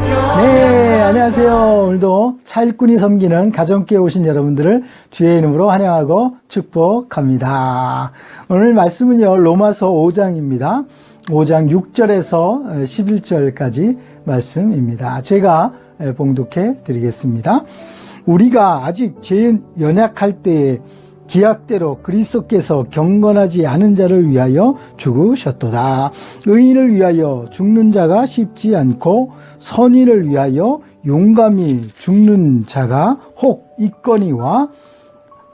네, 안녕하세요. 오늘도 차일꾼이 섬기는 가정교회 오신 여러분들을 주의 이름으로 환영하고 축복합니다. 오늘 말씀은요, 로마서 5장입니다. 5장 6절에서 11절까지 말씀입니다. 제가 봉독해 드리겠습니다. 우리가 아직 죄 연약할 때에 기약대로 그리스도께서 경건하지 않은 자를 위하여 죽으셨도다. 의인을 위하여 죽는 자가 쉽지 않고 선인을 위하여 용감히 죽는 자가 혹 있거니와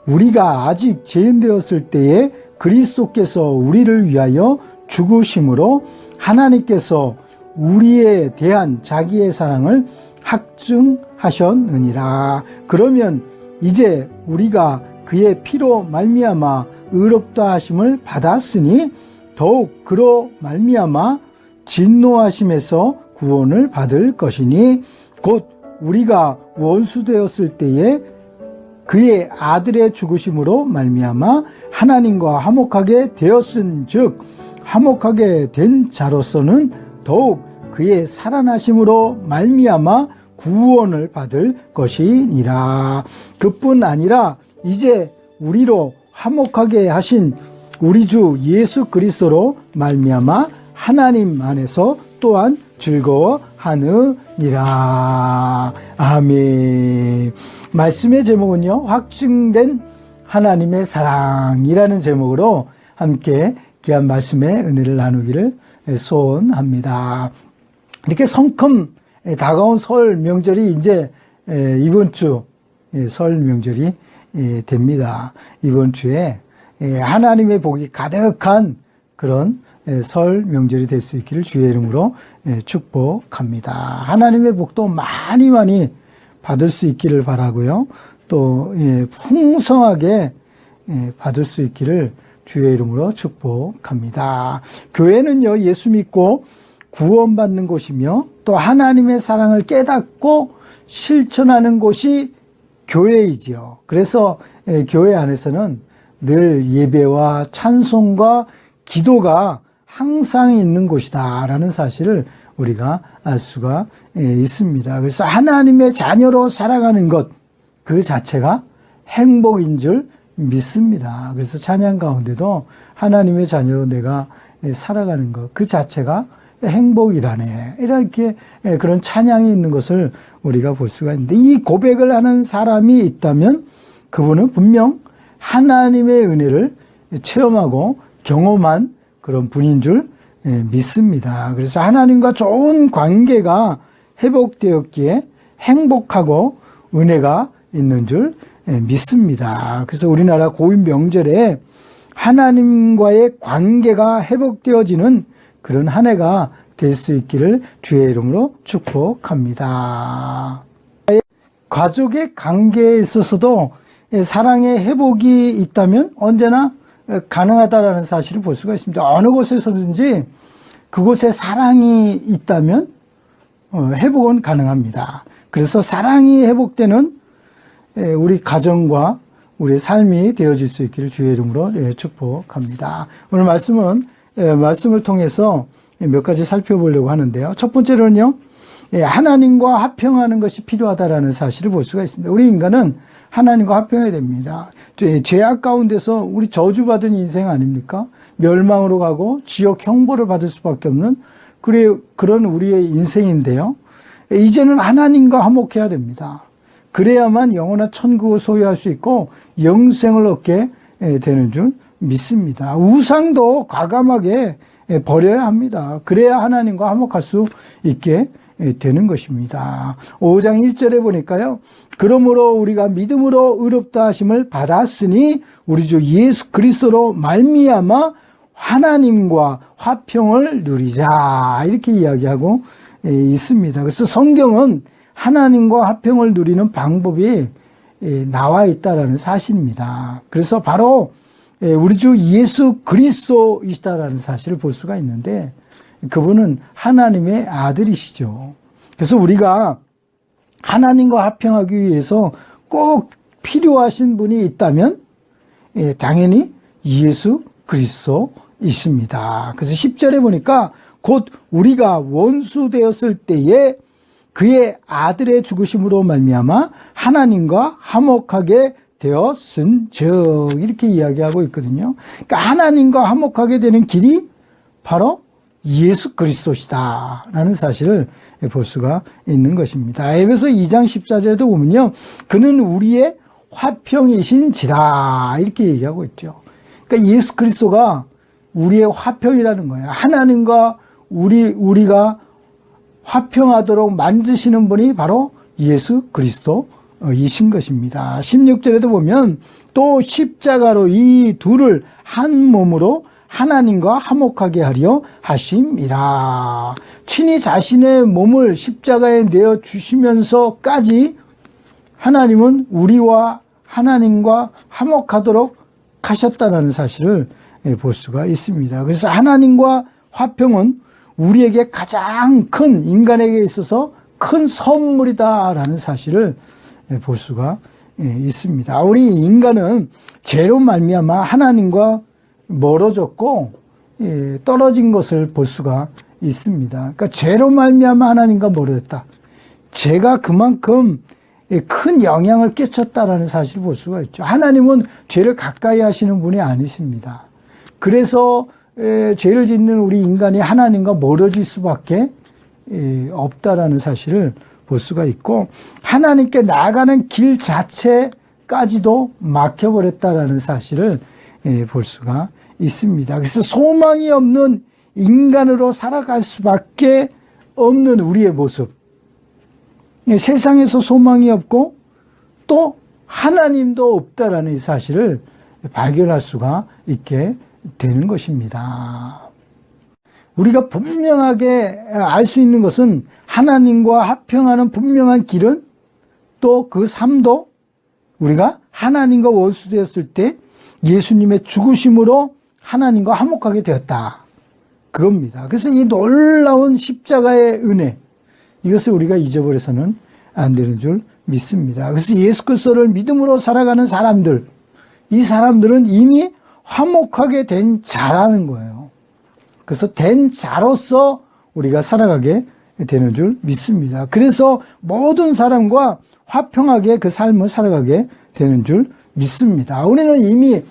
우리가 아직 죄인 되었을 때에 그리스도께서 우리를 위하여 죽으심으로 하나님께서 우리에 대한 자기의 사랑을 확증하셨느니라. 그러면 이제 우리가 그의 피로 말미암아 의롭다 하심을 받았으니 더욱 그로 말미암아 진노하심에서 구원을 받을 것이니 곧 우리가 원수 되었을 때에 그의 아들의 죽으심으로 말미암아 하나님과 화목하게 되었은즉 화목하게 된 자로서는 더욱 그의 살아나심으로 말미암아 구원을 받을 것이니라. 그뿐 아니라 이제 우리로 화목하게 하신 우리 주 예수 그리스도로 말미암아 하나님 안에서 또한 즐거워하느니라. 아멘. 말씀의 제목은요, 확증된 하나님의 사랑이라는 제목으로 함께 귀한 말씀의 은혜를 나누기를 소원합니다. 이렇게 성큼 다가온 설 명절이 이제 이번 주 설 명절이 됩니다. 이번 주에 하나님의 복이 가득한 그런 설 명절이 될 수 있기를 주의 이름으로 축복합니다. 하나님의 복도 많이 받을 수 있기를 바라고요. 또 풍성하게 받을 수 있기를 주의 이름으로 축복합니다. 교회는요, 예수 믿고 구원받는 곳이며 또 하나님의 사랑을 깨닫고 실천하는 곳이 교회이지요. 그래서 교회 안에서는 늘 예배와 찬송과 기도가 항상 있는 곳이다 라는 사실을 우리가 알 수가 있습니다. 그래서 하나님의 자녀로 살아가는 것 그 자체가 행복인 줄 믿습니다. 그래서 찬양 가운데도 하나님의 자녀로 내가 살아가는 것 그 자체가 행복이라네, 이렇게 그런 찬양이 있는 것을 우리가 볼 수가 있는데, 이 고백을 하는 사람이 있다면 그분은 분명 하나님의 은혜를 체험하고 경험한 그런 분인 줄 믿습니다. 그래서 하나님과 좋은 관계가 회복되었기에 행복하고 은혜가 있는 줄 믿습니다. 그래서 우리나라 고유 명절에 하나님과의 관계가 회복되어지는 그런 한 해가 될 수 있기를 주의 이름으로 축복합니다. 가족의 관계에 있어서도 사랑의 회복이 있다면 언제나 가능하다라는 사실을 볼 수가 있습니다. 어느 곳에서든지 그곳에 사랑이 있다면 회복은 가능합니다. 그래서 사랑이 회복되는 우리 가정과 우리의 삶이 되어질 수 있기를 주의 이름으로 축복합니다. 오늘 말씀을 통해서 몇 가지 살펴보려고 하는데요. 첫 번째로는요, 하나님과 화평하는 것이 필요하다라는 사실을 볼 수가 있습니다. 우리 인간은 하나님과 화평해야 됩니다. 죄악 가운데서 우리 저주받은 인생 아닙니까? 멸망으로 가고 지옥 형벌을 받을 수밖에 없는 그런 우리의 인생인데요. 이제는 하나님과 화목해야 됩니다. 그래야만 영원한 천국을 소유할 수 있고 영생을 얻게 되는 줄 믿습니다. 우상도 과감하게 버려야 합니다. 그래야 하나님과 화목할 수 있게 되는 것입니다. 5장 1절에 보니까요, 그러므로 우리가 믿음으로 의롭다 하심을 받았으니 우리 주 예수 그리스도로 말미암아 하나님과 화평을 누리자, 이렇게 이야기하고 있습니다. 그래서 성경은 하나님과 화평을 누리는 방법이 나와 있다라는 사실입니다. 그래서 바로 우리 주 예수 그리스도이시다라는 사실을 볼 수가 있는데, 그분은 하나님의 아들이시죠. 그래서 우리가 하나님과 화평하기 위해서 꼭 필요하신 분이 있다면 당연히 예수 그리스도이십니다. 그래서 10절에 보니까 곧 우리가 원수 되었을 때에 그의 아들의 죽으심으로 말미암아 하나님과 화목하게 되었은즉 이렇게 이야기하고 있거든요. 그러니까 하나님과 화목하게 되는 길이 바로 예수 그리스도시다 라는 사실을 볼 수가 있는 것입니다. 에베소 2장 14절에도 보면요, 그는 우리의 화평이신지라 이렇게 얘기하고 있죠. 그러니까 예수 그리스도가 우리의 화평이라는 거예요. 하나님과 우리가 화평하도록 만드시는 분이 바로 예수 그리스도이신 것입니다. 16절에도 보면 또 십자가로 이 둘을 한 몸으로 하나님과 화목하게 하려 하심이라. 친히 자신의 몸을 십자가에 내어 주시면서까지 하나님은 우리와 하나님과 화목하도록 하셨다는 사실을 볼 수가 있습니다. 그래서 하나님과 화평은 우리에게 가장 큰, 인간에게 있어서 큰 선물이다라는 사실을 볼 수가 있습니다. 우리 인간은 죄로 말미암아 하나님과 멀어졌고 떨어진 것을 볼 수가 있습니다. 그러니까 죄로 말미암아 하나님과 멀어졌다. 죄가 그만큼 큰 영향을 끼쳤다라는 사실을 볼 수가 있죠. 하나님은 죄를 가까이 하시는 분이 아니십니다. 그래서 죄를 짓는 우리 인간이 하나님과 멀어질 수밖에 없다라는 사실을 볼 수가 있고, 하나님께 나아가는 길 자체까지도 막혀버렸다라는 사실을 볼 수가 있습니다. 그래서 소망이 없는 인간으로 살아갈 수밖에 없는 우리의 모습, 세상에서 소망이 없고 또 하나님도 없다라는 이 사실을 발견할 수가 있게 되는 것입니다. 우리가 분명하게 알 수 있는 것은 하나님과 화평하는 분명한 길은 또 그 삶도 우리가 하나님과 원수되었을 때 예수님의 죽으심으로 하나님과 화목하게 되었다. 그겁니다. 그래서 이 놀라운 십자가의 은혜, 이것을 우리가 잊어버려서는 안 되는 줄 믿습니다. 그래서 예수 그리스도를 믿음으로 살아가는 사람들, 이 사람들은 이미 화목하게 된 자라는 거예요. 그래서 된 자로서 우리가 살아가게 되는 줄 믿습니다. 그래서 모든 사람과 화평하게 그 삶을 살아가게 되는 줄 믿습니다. 우리는 이미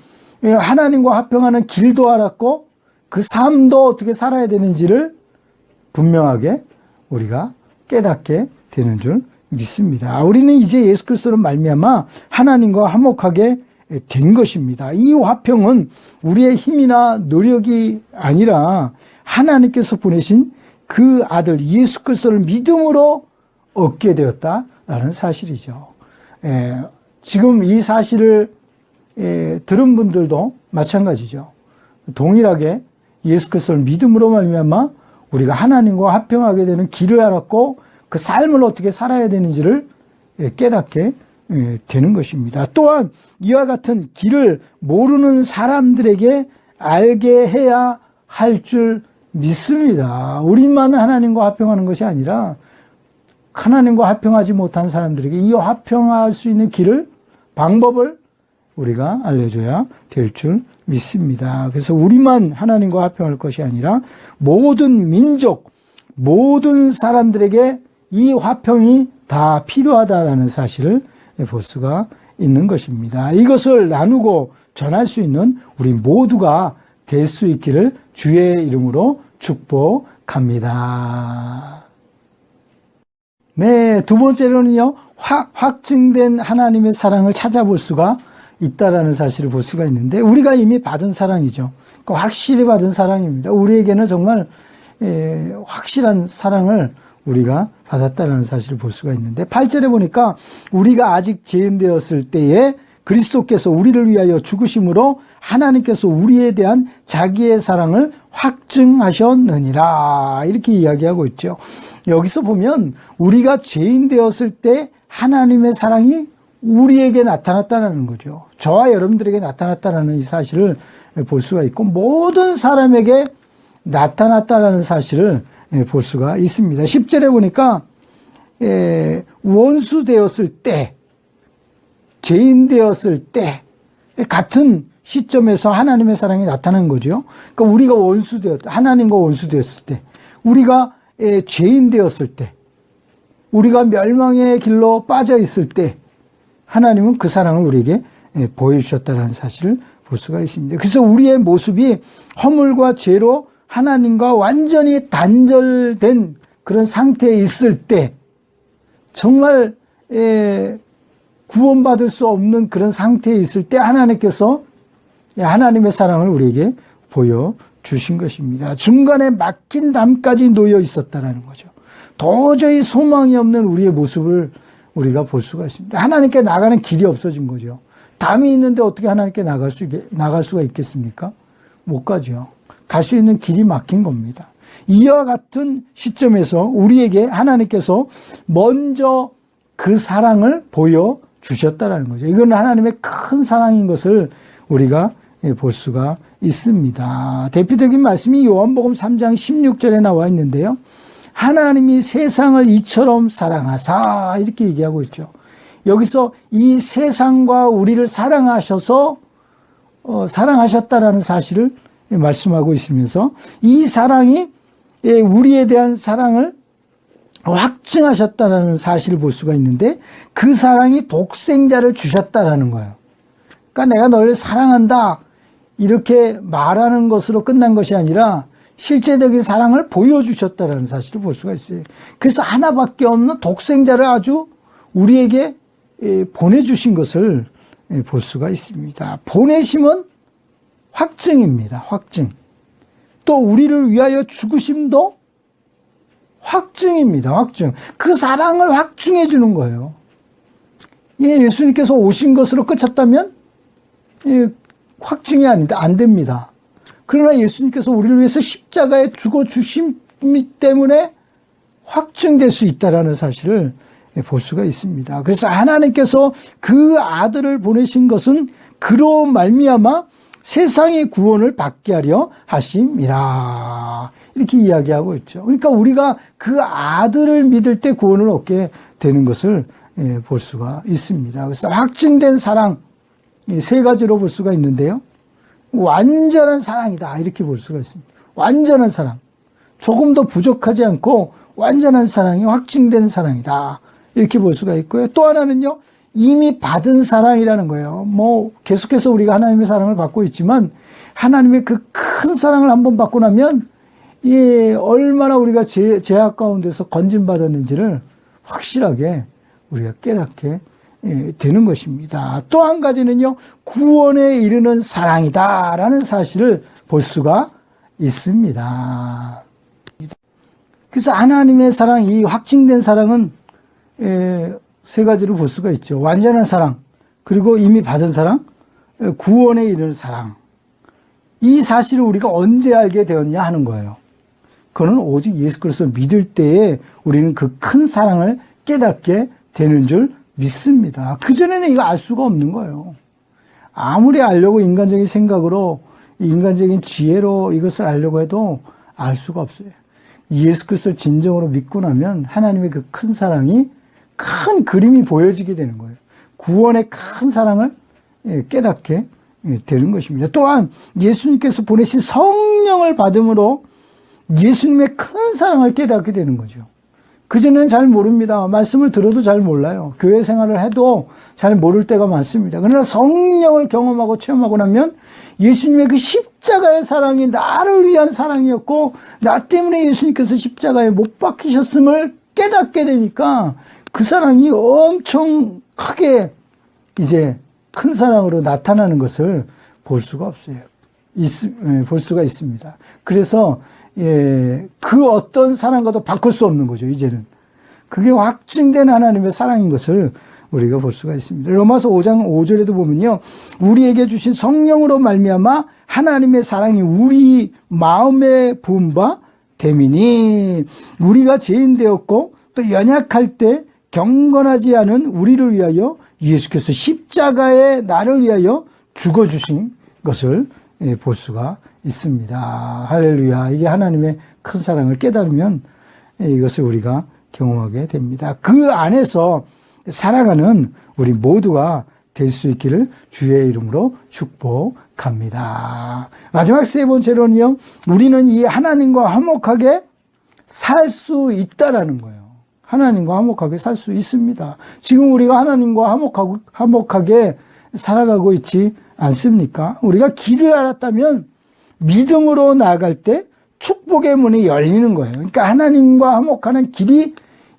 하나님과 화평하는 길도 알았고 그 삶도 어떻게 살아야 되는지를 분명하게 우리가 깨닫게 되는 줄 믿습니다. 우리는 이제 예수 그리스도로 말미암아 하나님과 화목하게 된 것입니다. 이 화평은 우리의 힘이나 노력이 아니라 하나님께서 보내신 그 아들 예수 그리스도를 믿음으로 얻게 되었다라는 사실이죠. 지금 이 사실을 들은 분들도 마찬가지죠. 동일하게 예수 그리스도를 믿음으로 말미암아 우리가 하나님과 화평하게 되는 길을 알았고 그 삶을 어떻게 살아야 되는지를 깨닫게 되는 것입니다. 또한 이와 같은 길을 모르는 사람들에게 알게 해야 할 줄 믿습니다. 우리만 하나님과 화평하는 것이 아니라 하나님과 화평하지 못한 사람들에게 이 화평할 수 있는 길을, 방법을 우리가 알려줘야 될 줄 믿습니다. 그래서 우리만 하나님과 화평할 것이 아니라 모든 민족, 모든 사람들에게 이 화평이 다 필요하다라는 사실을 볼 수가 있는 것입니다. 이것을 나누고 전할 수 있는 우리 모두가 될 수 있기를 주의 이름으로 축복합니다. 네, 두 번째로는요, 확증된 하나님의 사랑을 찾아볼 수가 있다라는 사실을 볼 수가 있는데, 우리가 이미 받은 사랑이죠. 그러니까 확실히 받은 사랑입니다. 우리에게는 정말 확실한 사랑을 우리가 받았다는 사실을 볼 수가 있는데, 8절에 보니까 우리가 아직 죄인 되었을 때에 그리스도께서 우리를 위하여 죽으심으로 하나님께서 우리에 대한 자기의 사랑을 확증하셨느니라 이렇게 이야기하고 있죠. 여기서 보면 우리가 죄인 되었을 때 하나님의 사랑이 우리에게 나타났다는 거죠. 저와 여러분들에게 나타났다는 이 사실을 볼 수가 있고 모든 사람에게 나타났다는 사실을 볼 수가 있습니다. 10절에 보니까 원수 되었을 때, 죄인 되었을 때 같은 시점에서 하나님의 사랑이 나타난 거죠. 그러니까 우리가 원수 되었다, 하나님과 원수 되었을 때, 우리가 죄인 되었을 때, 우리가 멸망의 길로 빠져 있을 때 하나님은 그 사랑을 우리에게 보여주셨다는 사실을 볼 수가 있습니다. 그래서 우리의 모습이 허물과 죄로 하나님과 완전히 단절된 그런 상태에 있을 때, 정말 구원받을 수 없는 그런 상태에 있을 때 하나님께서 하나님의 사랑을 우리에게 보여주신 것입니다. 중간에 막힌 담까지 놓여 있었다는 거죠. 도저히 소망이 없는 우리의 모습을 우리가 볼 수가 있습니다. 하나님께 나가는 길이 없어진 거죠. 담이 있는데 어떻게 하나님께 나갈 수가 있겠습니까? 못 가죠. 갈 수 있는 길이 막힌 겁니다. 이와 같은 시점에서 우리에게 하나님께서 먼저 그 사랑을 보여주셨다는 거죠. 이건 하나님의 큰 사랑인 것을 우리가 볼 수가 있습니다. 대표적인 말씀이 요한복음 3장 16절에 나와 있는데요. 하나님이 세상을 이처럼 사랑하사, 이렇게 얘기하고 있죠. 여기서 이 세상과 우리를 사랑하셨다라는 사실을 말씀하고 있으면서 이 사랑이 우리에 대한 사랑을 확증하셨다는 사실을 볼 수가 있는데, 그 사랑이 독생자를 주셨다라는 거예요. 그러니까 내가 너를 사랑한다 이렇게 말하는 것으로 끝난 것이 아니라 실제적인 사랑을 보여주셨다는 사실을 볼 수가 있어요. 그래서 하나밖에 없는 독생자를 아주 우리에게 보내주신 것을 볼 수가 있습니다. 보내심은 확증입니다. 확증. 또 우리를 위하여 죽으심도 확증입니다. 확증. 그 사랑을 확증해 주는 거예요. 예수님께서 오신 것으로 끝쳤다면 확증이 안 됩니다. 그러나 예수님께서 우리를 위해서 십자가에 죽어주심 때문에 확증될 수 있다는 사실을 볼 수가 있습니다. 그래서 하나님께서 그 아들을 보내신 것은 그로 말미암아 세상의 구원을 받게 하려 하심이라, 이렇게 이야기하고 있죠. 그러니까 우리가 그 아들을 믿을 때 구원을 얻게 되는 것을 볼 수가 있습니다. 그래서 확증된 사랑, 세 가지로 볼 수가 있는데요. 완전한 사랑이다, 이렇게 볼 수가 있습니다. 완전한 사랑, 조금 더 부족하지 않고 완전한 사랑이 확증된 사랑이다, 이렇게 볼 수가 있고요. 또 하나는요, 이미 받은 사랑이라는 거예요. 계속해서 우리가 하나님의 사랑을 받고 있지만 하나님의 그 큰 사랑을 한번 받고 나면 얼마나 우리가 죄악 가운데서 건진받았는지를 확실하게 우리가 깨닫게 되는 것입니다. 또 한 가지는요, 구원에 이르는 사랑이다라는 사실을 볼 수가 있습니다. 그래서 하나님의 사랑, 이 확증된 사랑은 세 가지를 볼 수가 있죠. 완전한 사랑, 그리고 이미 받은 사랑, 구원에 이르는 사랑. 이 사실을 우리가 언제 알게 되었냐 하는 거예요. 그거는 오직 예수 그리스도를 믿을 때에 우리는 그 큰 사랑을 깨닫게 되는 줄 믿습니다. 그전에는 이거 알 수가 없는 거예요. 아무리 알려고 인간적인 생각으로, 인간적인 지혜로 이것을 알려고 해도 알 수가 없어요. 예수 그리스도를 진정으로 믿고 나면 하나님의 그 큰 사랑이, 큰 그림이 보여지게 되는 거예요. 구원의 큰 사랑을 깨닫게 되는 것입니다. 또한 예수님께서 보내신 성령을 받음으로 예수님의 큰 사랑을 깨닫게 되는 거죠. 그전에는 잘 모릅니다. 말씀을 들어도 잘 몰라요. 교회 생활을 해도 잘 모를 때가 많습니다. 그러나 성령을 경험하고 체험하고 나면 예수님의 그 십자가의 사랑이 나를 위한 사랑이었고, 나 때문에 예수님께서 십자가에 못 박히셨음을 깨닫게 되니까 그 사랑이 엄청 크게 이제 큰 사랑으로 나타나는 것을 볼 수가 없어요. 볼 수가 있습니다. 그래서 그 어떤 사랑과도 바꿀 수 없는 거죠, 이제는. 그게 확증된 하나님의 사랑인 것을 우리가 볼 수가 있습니다. 로마서 5장 5절에도 보면요, 우리에게 주신 성령으로 말미암아 하나님의 사랑이 우리 마음에 부은 바 됨이니, 우리가 죄인 되었고 또 연약할 때 경건하지 않은 우리를 위하여 예수께서 십자가에 나를 위하여 죽어주신 것을 볼 수가 있습니다. 할렐루야. 이게 하나님의 큰 사랑을 깨달으면 이것을 우리가 경험하게 됩니다. 그 안에서 살아가는 우리 모두가 될 수 있기를 주의 이름으로 축복합니다. 마지막 세 번째로는요, 우리는 이 하나님과 화목하게 살 수 있다라는 거예요. 하나님과 화목하게 살 수 있습니다. 지금 우리가 하나님과 화목하게 살아가고 있지 않습니까? 우리가 길을 알았다면 믿음으로 나아갈 때 축복의 문이 열리는 거예요. 그러니까 하나님과 화목하는 길이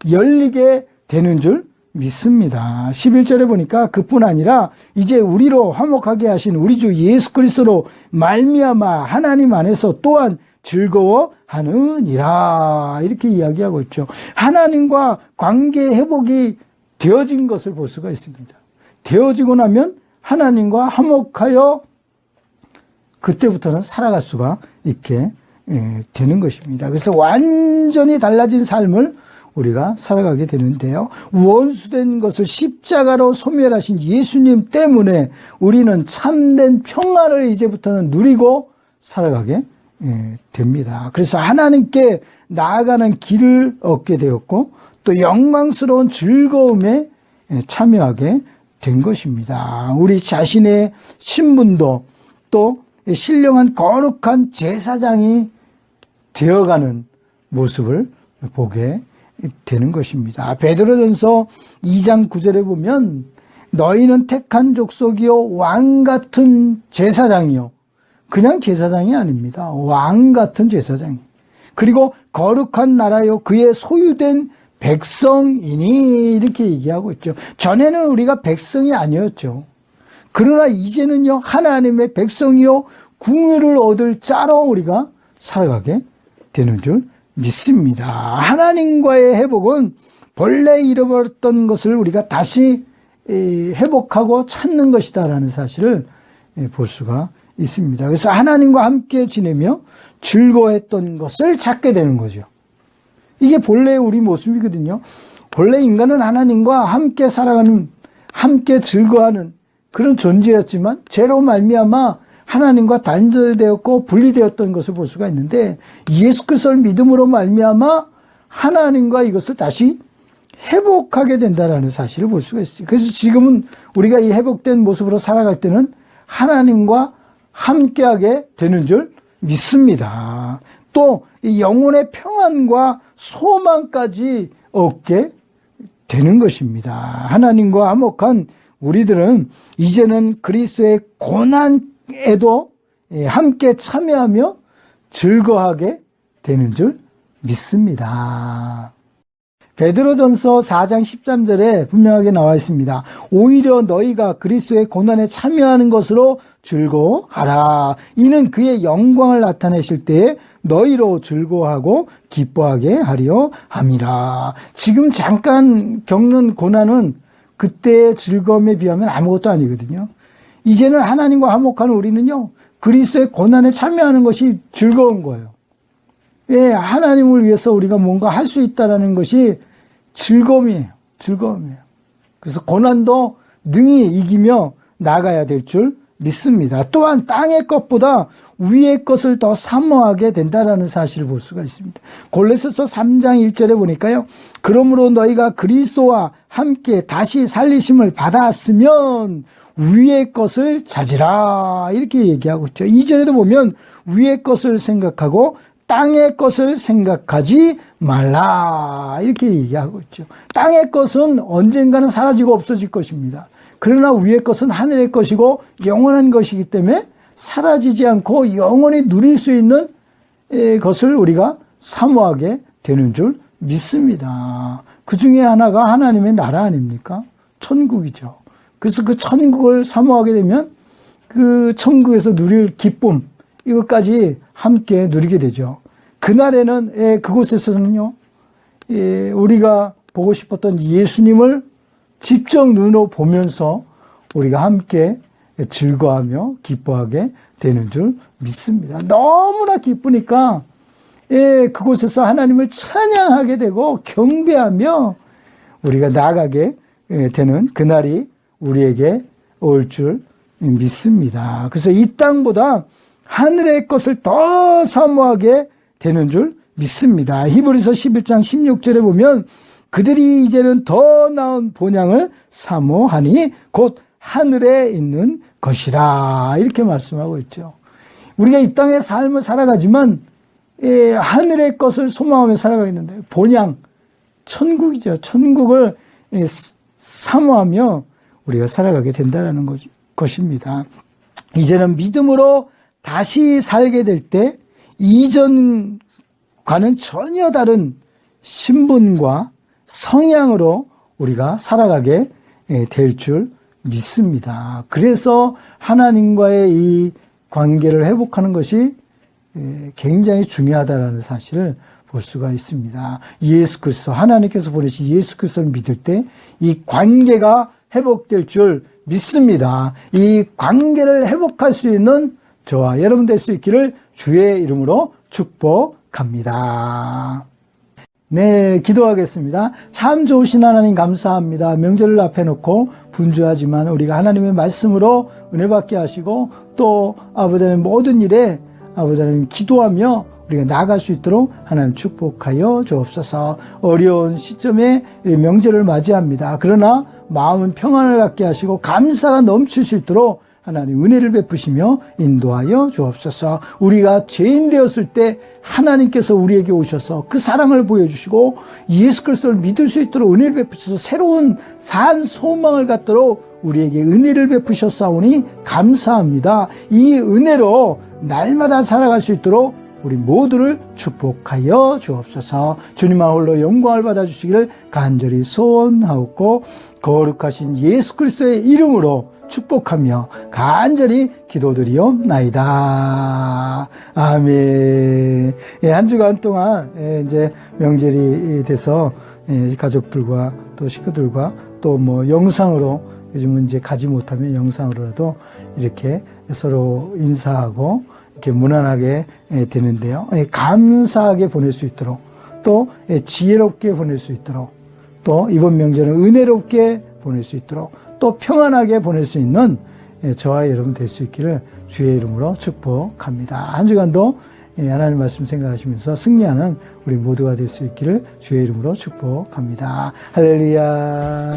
열리게 되는 줄 믿습니다. 11절에 보니까 그뿐 아니라 이제 우리로 화목하게 하신 우리 주 예수 그리스도로 말미암아 하나님 안에서 또한 즐거워하느니라, 이렇게 이야기하고 있죠. 하나님과 관계 회복이 되어진 것을 볼 수가 있습니다. 되어지고 나면 하나님과 화목하여 그때부터는 살아갈 수가 있게 되는 것입니다. 그래서 완전히 달라진 삶을 우리가 살아가게 되는데요. 원수된 것을 십자가로 소멸하신 예수님 때문에 우리는 참된 평안을 이제부터는 누리고 살아가게 됩니다. 그래서 하나님께 나아가는 길을 얻게 되었고 또 영광스러운 즐거움에 참여하게 된 것입니다. 우리 자신의 신분도 또 신령한 거룩한 제사장이 되어가는 모습을 보게 되는 것입니다. 베드로전서 2장 9절에 보면 너희는 택한 족속이요 왕같은 제사장이요, 그냥 제사장이 아닙니다. 왕같은 제사장이, 그리고 거룩한 나라요 그의 소유된 백성이니, 이렇게 얘기하고 있죠. 전에는 우리가 백성이 아니었죠. 그러나 이제는요 하나님의 백성이요 궁유를 얻을 자로 우리가 살아가게 되는 줄 믿습니다. 하나님과의 회복은 본래 잃어버렸던 것을 우리가 다시 회복하고 찾는 것이다라는 사실을 볼 수가 있습니다. 그래서 하나님과 함께 지내며 즐거워했던 것을 찾게 되는 거죠. 이게 본래 우리 모습이거든요. 본래 인간은 하나님과 함께 살아가는, 함께 즐거워하는 그런 존재였지만 죄로 말미암아 하나님과 단절되었고 분리되었던 것을 볼 수가 있는데, 예수 그리스도를 믿음으로 말미암아 하나님과 이것을 다시 회복하게 된다는 사실을 볼 수가 있어요. 그래서 지금은 우리가 이 회복된 모습으로 살아갈 때는 하나님과 함께하게 되는 줄 믿습니다. 또 이 영혼의 평안과 소망까지 얻게 되는 것입니다. 하나님과 화목한 우리들은 이제는 그리스도의 고난에도 함께 참여하며 즐거워하게 되는 줄 믿습니다. 베드로전서 4장 13절에 분명하게 나와 있습니다. 오히려 너희가 그리스도의 고난에 참여하는 것으로 즐거워하라. 이는 그의 영광을 나타내실 때에 너희로 즐거워하고 기뻐하게 하려 함이라. 지금 잠깐 겪는 고난은 그때의 즐거움에 비하면 아무것도 아니거든요. 이제는 하나님과 화목한 우리는요, 그리스도의 고난에 참여하는 것이 즐거운 거예요. 왜? 하나님을 위해서 우리가 뭔가 할 수 있다는 것이 즐거움이에요. 즐거움이에요. 그래서 고난도 능히 이기며 나가야 될 줄 믿습니다. 또한 땅의 것보다 위의 것을 더 사모하게 된다는 사실을 볼 수가 있습니다. 골로새서 3장 1절에 보니까요. 그러므로 너희가 그리스도와 함께 다시 살리심을 받았으면 위의 것을 찾으라. 이렇게 얘기하고 있죠. 2절에도 보면 위의 것을 생각하고 땅의 것을 생각하지 말라. 이렇게 얘기하고 있죠. 땅의 것은 언젠가는 사라지고 없어질 것입니다. 그러나 위의 것은 하늘의 것이고 영원한 것이기 때문에 사라지지 않고 영원히 누릴 수 있는 것을 우리가 사모하게 되는 줄 믿습니다. 그 중에 하나가 하나님의 나라 아닙니까? 천국이죠. 그래서 그 천국을 사모하게 되면 그 천국에서 누릴 기쁨, 이것까지 함께 누리게 되죠. 그날에는 그곳에서는요, 우리가 보고 싶었던 예수님을 직접 눈으로 보면서 우리가 함께 즐거워하며 기뻐하게 되는 줄 믿습니다. 너무나 기쁘니까 그곳에서 하나님을 찬양하게 되고 경배하며 우리가 나아가게 되는 그날이 우리에게 올 줄 믿습니다. 그래서 이 땅보다 하늘의 것을 더 사모하게 되는 줄 믿습니다. 히브리서 11장 16절에 보면 그들이 이제는 더 나은 본향을 사모하니 곧 하늘에 있는 것이라. 이렇게 말씀하고 있죠. 우리가 이 땅의 삶을 살아가지만 하늘의 것을 소망하며 살아가겠는데 본향, 천국이죠. 천국을 사모하며 우리가 살아가게 된다는 것입니다. 이제는 믿음으로 다시 살게 될 때 이전과는 전혀 다른 신분과 성향으로 우리가 살아가게 될 줄 믿습니다. 그래서 하나님과의 이 관계를 회복하는 것이 굉장히 중요하다는 사실을 볼 수가 있습니다. 예수 그리스도, 하나님께서 보내신 예수 그리스도를 믿을 때 이 관계가 회복될 줄 믿습니다. 이 관계를 회복할 수 있는 저와 여러분 될 수 있기를 주의 이름으로 축복합니다. 네, 기도하겠습니다. 참 좋으신 하나님 감사합니다. 명절을 앞에 놓고 분주하지만 우리가 하나님의 말씀으로 은혜 받게 하시고 또 아버지 하나님 모든 일에 아버지 하나님 기도하며 우리가 나아갈 수 있도록 하나님 축복하여 주옵소서. 어려운 시점에 명절을 맞이합니다. 그러나 마음은 평안을 갖게 하시고 감사가 넘칠 수 있도록 하나님 은혜를 베푸시며 인도하여 주옵소서. 우리가 죄인 되었을 때 하나님께서 우리에게 오셔서 그 사랑을 보여주시고 예수 그리스도를 믿을 수 있도록 은혜를 베푸셔서 새로운 산 소망을 갖도록 우리에게 은혜를 베푸셨사오니 감사합니다. 이 은혜로 날마다 살아갈 수 있도록 우리 모두를 축복하여 주옵소서. 주님만 홀로 영광을 받아주시기를 간절히 소원하옵고 거룩하신 예수 그리스도의 이름으로 축복하며 간절히 기도드리옵나이다. 아멘. 한 주간 동안 이제 명절이 돼서 가족들과 또 식구들과 또 뭐 영상으로 요즘은 이제 가지 못하면 영상으로라도 이렇게 서로 인사하고 이렇게 무난하게 되는데요. 감사하게 보낼 수 있도록 또 지혜롭게 보낼 수 있도록 또 이번 명절은 은혜롭게 보낼 수 있도록 또 평안하게 보낼 수 있는 저와 여러분 될 수 있기를 주의 이름으로 축복합니다. 한 주간도 하나님 말씀 생각하시면서 승리하는 우리 모두가 될 수 있기를 주의 이름으로 축복합니다. 할렐루야.